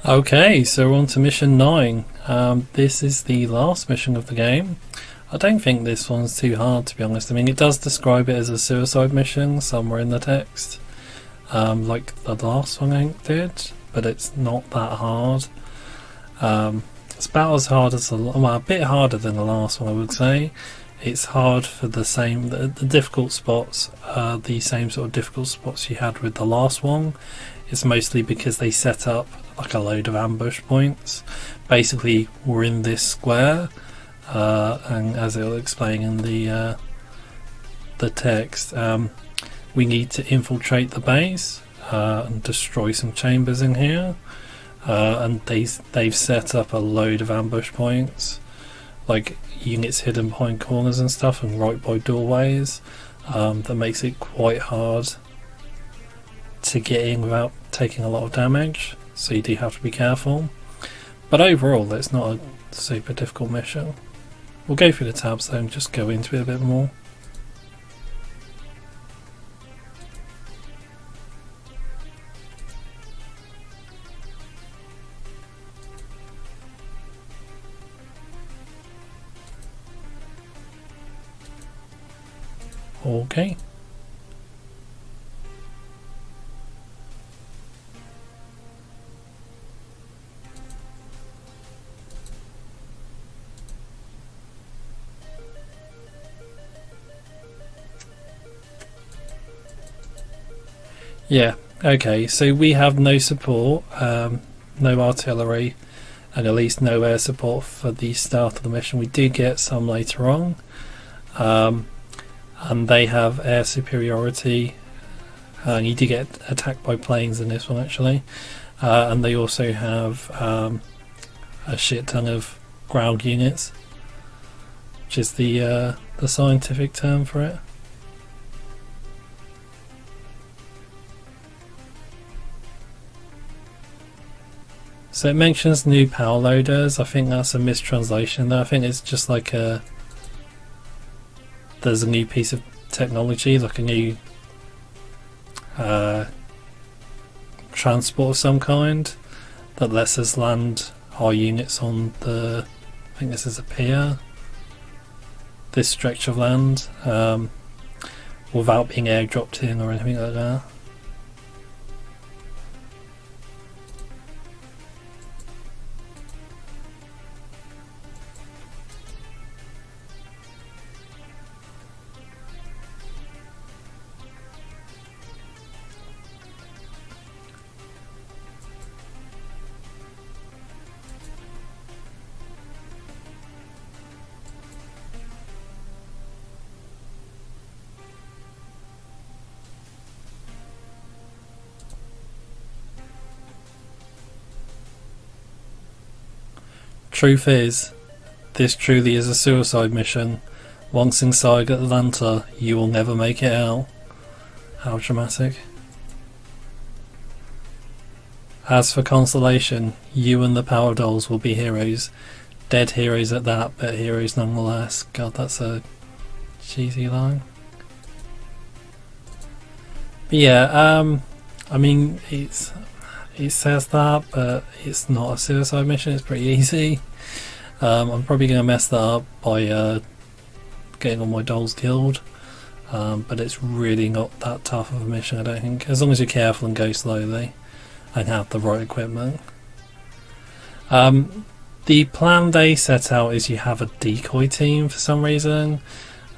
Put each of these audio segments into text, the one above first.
Okay, so we're on to mission 9. This is the last mission of the game. I don't think this one's too hard, to be honest. I mean, it does describe it as a suicide mission somewhere in the text, like the last one I think did, but it's not that hard. It's about as hard as a bit harder than the last one, I would say. It's hard for the difficult spots, the same sort of difficult spots you had with the last one. It's mostly because they set up like a load of ambush points. Basically, we're in this square, and as it'll explain in the text, we need to infiltrate the base and destroy some chambers in here. And they've set up a load of ambush points, like units hidden behind corners and stuff, and right by doorways. That makes it quite hard to get in without taking a lot of damage, so you do have to be careful. But overall, it's not a super difficult mission. We'll go through the tabs though and just go into it a bit more. Okay. Yeah, okay, so we have no support, no artillery, and at least no air support for the start of the mission. We do get some later on, and they have air superiority, and you do get attacked by planes in this one actually, and they also have a shit ton of ground units, which is the scientific term for it. So it mentions new power loaders. I think that's a mistranslation though. I think it's just like there's a new piece of technology, like a new transport of some kind that lets us land our units on I think this is a pier, this stretch of land, without being airdropped in or anything like that. Truth is, this truly is a suicide mission. Once inside Atlanta, you will never make it out. How dramatic. As for consolation, you and the Power Dolls will be heroes. Dead heroes at that, but heroes nonetheless. God, that's a cheesy line. But yeah, I mean, it says that, but it's not a suicide mission. It's pretty easy. I'm probably going to mess that up by getting all my dolls killed, but it's really not that tough of a mission, I don't think, as long as you're careful and go slowly and have the right equipment. The plan they set out is you have a decoy team for some reason.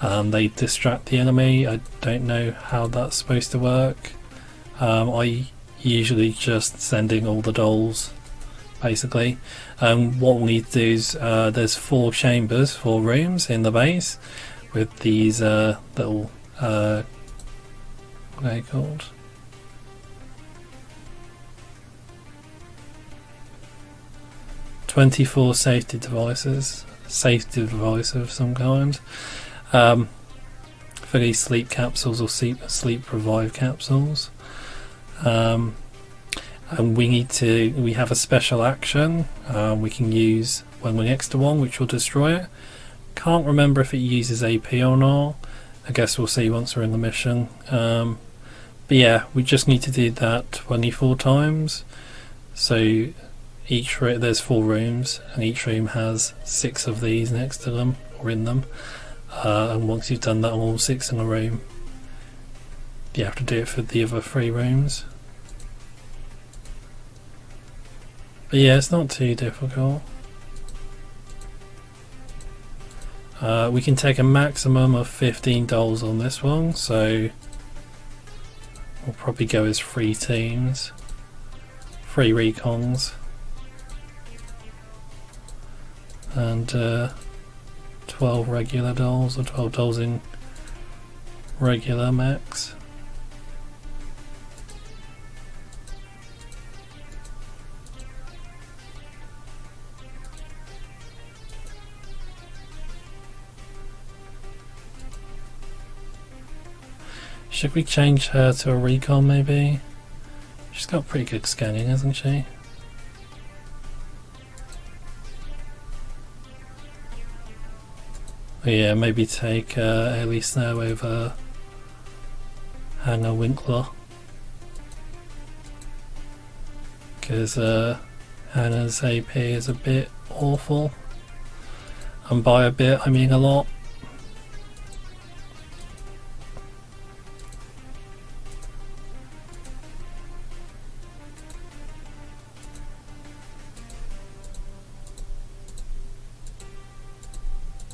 They distract the enemy. I don't know how that's supposed to work. I usually just send in all the dolls, basically. What we need to do is there's 4 chambers, 4 rooms in the base with these little what are they called? "24 safety devices," of some kind. For these sleep capsules or sleep revive capsules. And we have a special action we can use when we're next to one, which will destroy it. Can't remember if it uses AP or not. I guess we'll see once we're in the mission. But yeah, we just need to do that 24 times. So there's 4 rooms, and each room has 6 of these next to them or in them. And once you've done that on all 6 in a room, you have to do it for the other 3 rooms. But yeah, it's not too difficult. We can take a maximum of 15 dolls on this one, so we'll probably go as 3 teams, 3 recons, and 12 regular dolls, or 12 dolls in regular max. Should we change her to a recon maybe? She's got pretty good scanning, hasn't she? Yeah, maybe take Ellie Snow over Hannah Winkler, because Hannah's AP is a bit awful, and by a bit I mean a lot.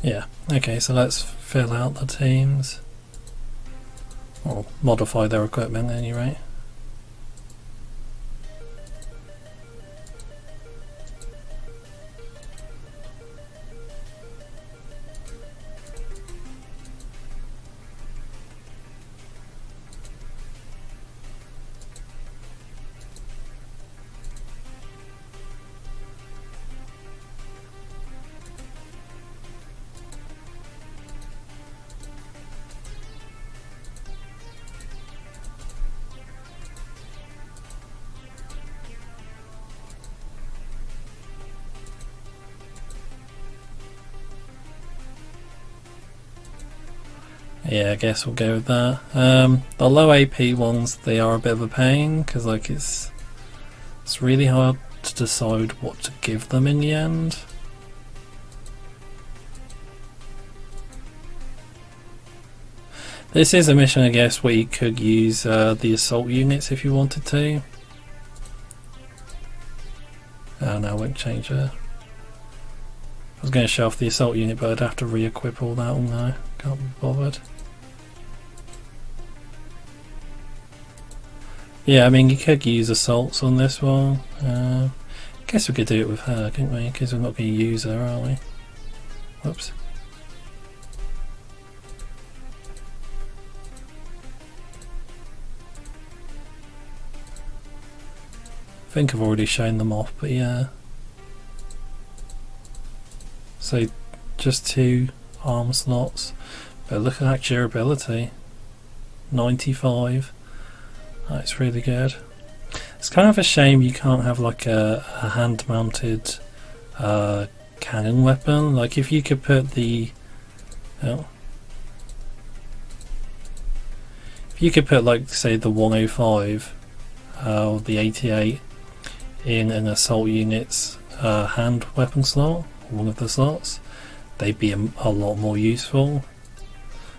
Yeah, okay, so let's fill out the teams. Or modify their equipment at any rate. Yeah, I guess we'll go with that. The low AP ones, they are a bit of a pain, because like it's really hard to decide what to give them in the end. This is a mission, I guess, where you could use the assault units if you wanted to. Oh no, I won't change her. I was going to show off the assault unit, but I'd have to re-equip all that. Oh no, can't be bothered. Yeah, I mean, you could use assaults on this one. Guess we could do it with her, couldn't we? Because we're not going to use her, are we? Whoops. I think I've already shown them off, but yeah. So, just 2 arm slots. But look at that durability. 95. That's really good. It's kind of a shame you can't have like a hand-mounted cannon weapon. Like if you could put the if you could put like say the 105 or the 88 in an assault unit's hand weapon slot, one of the slots, they'd be a lot more useful.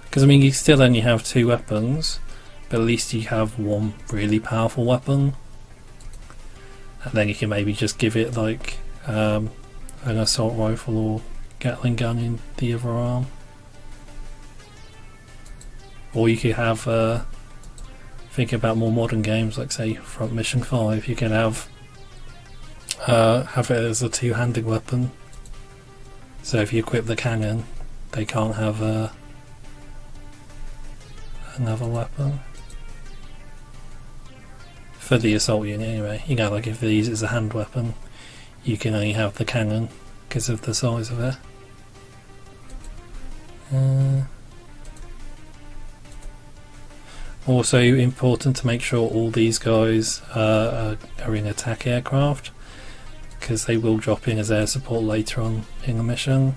Because I mean you still only have 2 weapons, but at least you have 1 really powerful weapon, and then you can maybe just give it like an assault rifle or Gatling gun in the other arm. Or you could have, think about more modern games like say Front Mission 5, you can have it as a 2-handed weapon. So if you equip the cannon, they can't have another weapon. For the assault unit anyway, you know, like if they use it as a hand weapon, you can only have the cannon because of the size of it. Also important to make sure all these guys are in attack aircraft, because they will drop in as air support later on in the mission.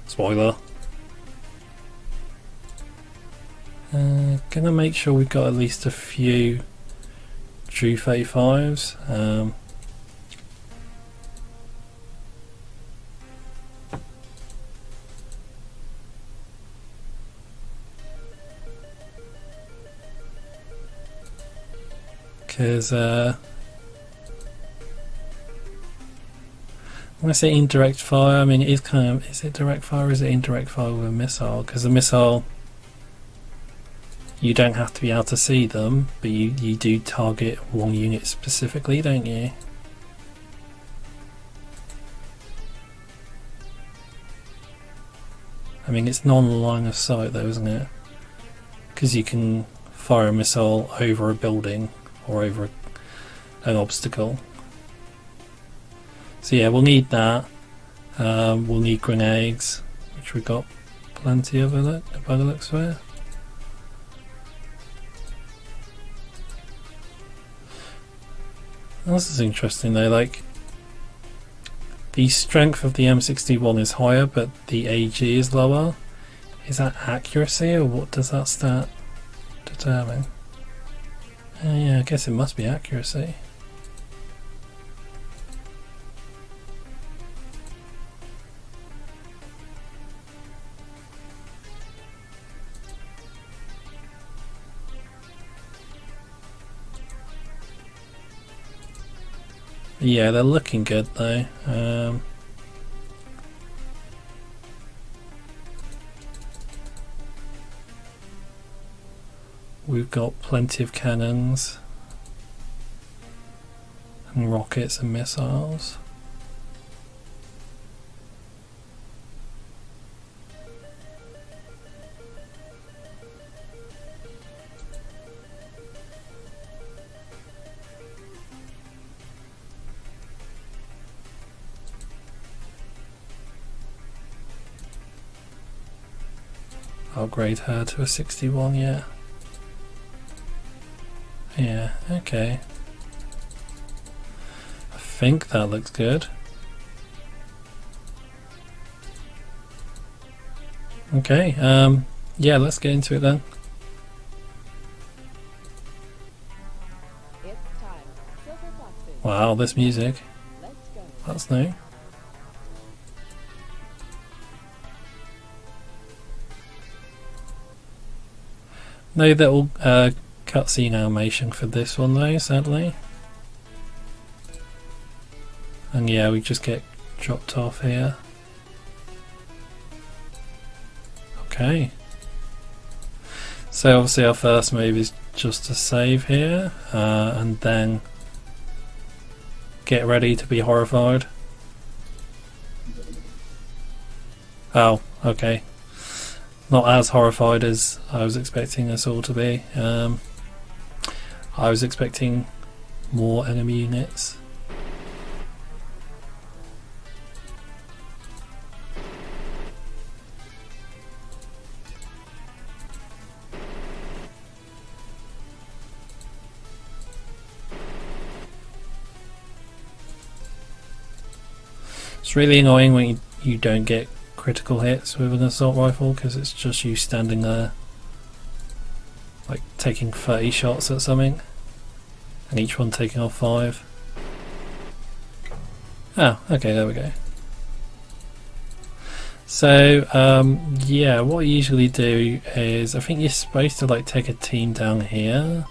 Spoiler. Gonna make sure we've got at least a few Drew 35s. Because when I say indirect fire, I mean it is kind of, is it direct fire or is it indirect fire with a missile? Because a missile, you don't have to be able to see them, but you do target one unit specifically, don't you? I mean it's non-line of sight though, isn't it? Because you can fire a missile over a building or over an obstacle. So yeah, we'll need that. We'll need grenades, which we've got plenty of it by the looks of it. This is interesting though, like the strength of the M61 is higher but the AG is lower. Is that accuracy or what does that stat determine? Yeah, I guess it must be accuracy. Yeah, they're looking good though. We've got plenty of cannons and rockets and missiles. Upgrade her to a 61, yeah. Yeah, okay. I think that looks good. Okay, yeah, let's get into it then. Wow, this music. That's new. No little cutscene animation for this one though, sadly. And yeah, we just get dropped off here. Okay. So obviously our first move is just to save here, and then get ready to be horrified. Oh, okay. Not as horrified as I was expecting us all to be. I was expecting more enemy units. It's really annoying when you don't get critical hits with an assault rifle because it's just you standing there like taking 30 shots at something and each one taking off 5. Oh, okay, there we go. So yeah, what I usually do is I think you're supposed to like take a team down here.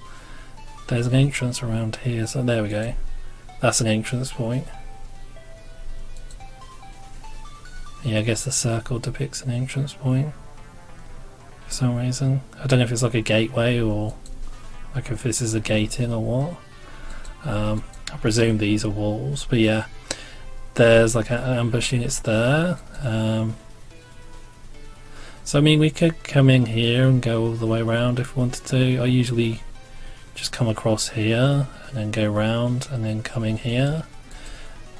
There's an entrance around here, so there we go. That's an entrance point. Yeah, I guess the circle depicts an entrance point for some reason. I don't know if it's like a gateway or like if this is a gate in or what. I presume these are walls, but yeah, there's like an ambush units there. So I mean we could come in here and go all the way around if we wanted to. I usually just come across here and then go around and then come in here.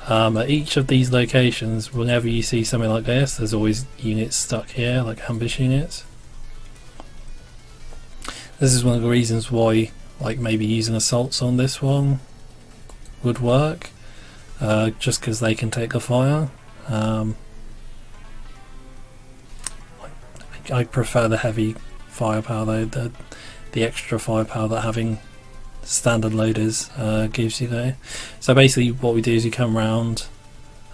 At each of these locations, whenever you see something like this, there's always units stuck here, like ambush units. This is one of the reasons why, like maybe using assaults on this one would work, just because they can take the fire. I prefer the heavy firepower though, the extra firepower that having standard loaders gives you there. So basically what we do is you come round,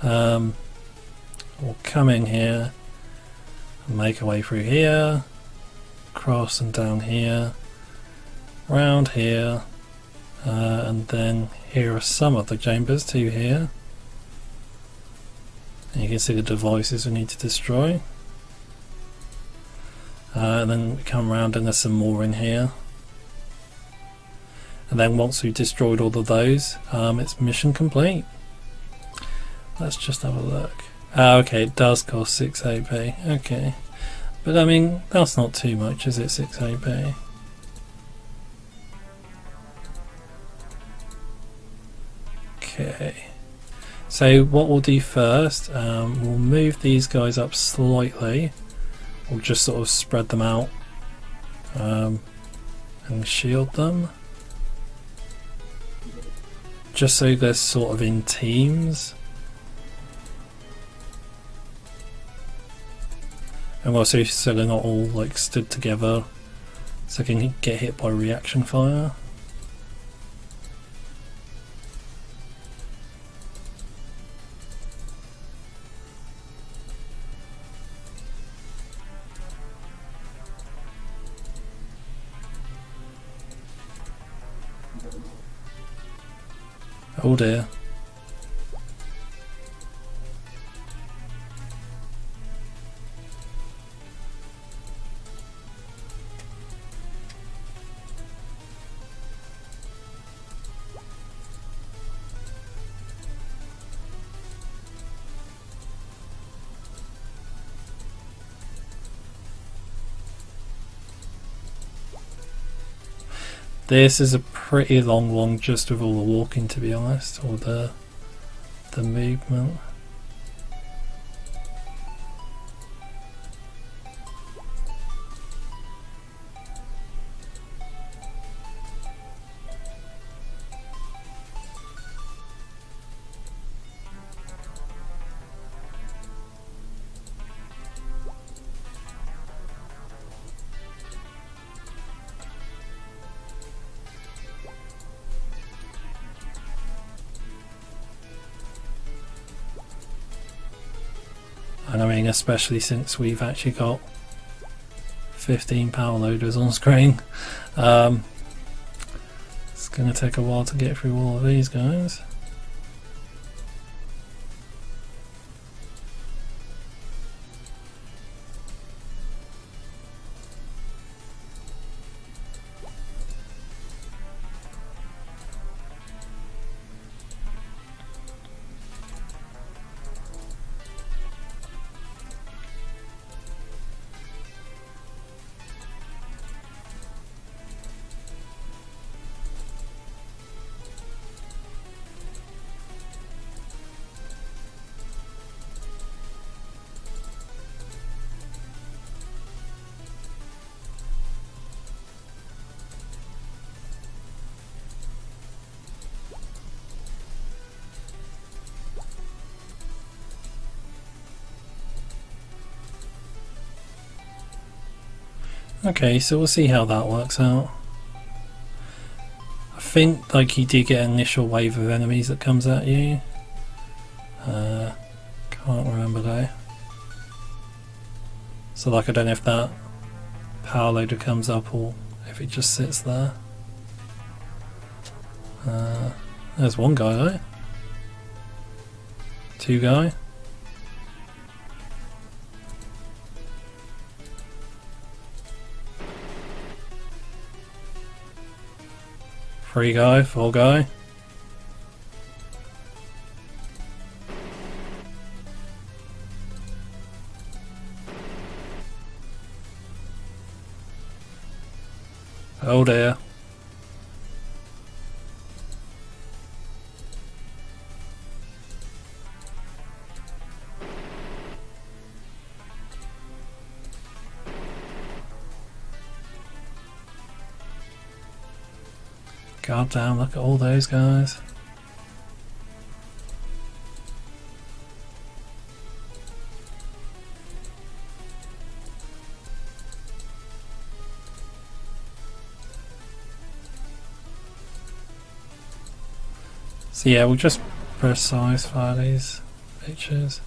or come in here and make our way through here, cross and down here, round here, And then here are some of the chambers, 2 here. And you can see the devices we need to destroy. And then we come around and there's some more in here. And then once we've destroyed all of those, it's mission complete. Let's just have a look. Okay, it does cost 6 AP. Okay. But I mean, that's not too much, is it? 6 AP. Okay. So what we'll do first, we'll move these guys up slightly. We'll just sort of spread them out and shield them. Just so they're sort of in teams. And also so they're not all like stood together, so they can get hit by reaction fire. Oh dear. This is a pretty long one just with all the walking, to be honest, or the movement. And I mean, especially since we've actually got 15 power loaders on screen. It's going to take a while to get through all of these guys. Okay, so we'll see how that works out. I think like you do get an initial wave of enemies that comes at you. Can't remember though. So like I don't know if that power loader comes up or if it just sits there. There's one guy though. 2 guy. Three guy, 4 guy. Oh dear. God damn, look at all those guys. So yeah, we'll just precise fire these pictures.